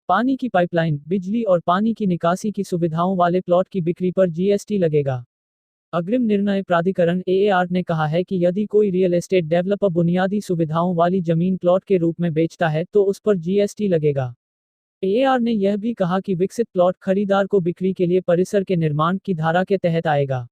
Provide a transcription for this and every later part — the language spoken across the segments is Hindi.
पानी की पाइपलाइन, बिजली और पानी की निकासी की सुविधाओं वाले प्लॉट की बिक्री पर जीएसटी लगेगा। अग्रिम निर्णय प्राधिकरण एएआर ने कहा है कि यदि कोई रियल एस्टेट डेवलपर बुनियादी सुविधाओं वाली जमीन प्लॉट के रूप में बेचता है तो उस पर जीएसटी लगेगा। एएआर ने यह भी कहा कि विकसित प्लॉट खरीदार को बिक्री के लिए परिसर के निर्माण की धारा के तहत आएगा।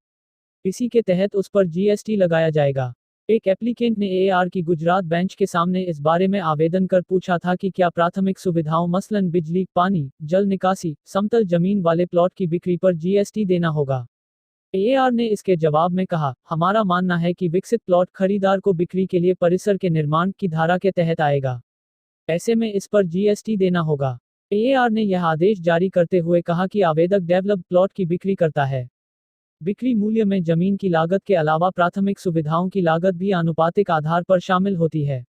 इसी के तहत उस पर जीएसटी लगाया जाएगा। एक एप्लीकेंट ने एएआर की गुजरात बेंच के सामने इस बारे में आवेदन कर पूछा था कि क्या प्राथमिक सुविधाओं मसलन बिजली, पानी, जल निकासी, समतल जमीन वाले प्लॉट की बिक्री पर जीएसटी देना होगा। एएआर ने इसके जवाब में कहा, हमारा मानना है कि विकसित प्लॉट खरीदार को बिक्री के लिए परिसर के निर्माण की धारा के तहत आएगा। ऐसे में इस पर जीएसटी देना होगा। एएआर ने यह आदेश जारी करते हुए कहा कि आवेदक डेवलप प्लॉट की बिक्री करता है। बिक्री मूल्य में जमीन की लागत के अलावा प्राथमिक सुविधाओं की लागत भी आनुपातिक आधार पर शामिल होती है।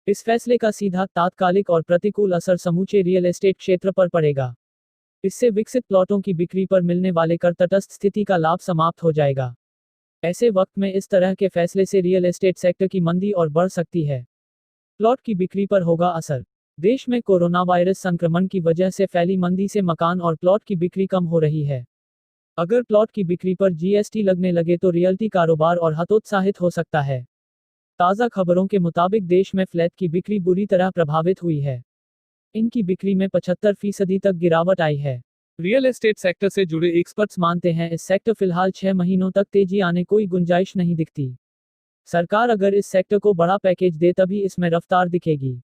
इस फैसले का सीधा, तात्कालिक और प्रतिकूल असर समूचे रियल एस्टेट क्षेत्र पर पड़ेगा। इससे विकसित प्लॉटों की बिक्री पर मिलने वाले कर तटस्थ स्थिति का लाभ समाप्त हो जाएगा। ऐसे वक्त में इस तरह के फैसले से रियल एस्टेट सेक्टर की मंदी और बढ़ सकती है। प्लॉट की बिक्री पर होगा असर। देश में कोरोना वायरस संक्रमण की वजह से फैली मंदी से मकान और प्लॉट की बिक्री कम हो रही है। अगर प्लॉट की बिक्री पर जीएसटी लगने लगे तो रियल्टी कारोबार और हतोत्साहित हो सकता है। ताज़ा खबरों के मुताबिक देश में फ्लैट की बिक्री बुरी तरह प्रभावित हुई है। इनकी बिक्री में 75% तक गिरावट आई है। रियल एस्टेट सेक्टर से जुड़े एक्सपर्ट्स मानते हैं इस सेक्टर फिलहाल 6 महीनों तक तेजी आने कोई गुंजाइश नहीं दिखती। सरकार अगर इस सेक्टर को बड़ा पैकेज दे तभी इसमें रफ्तार दिखेगी।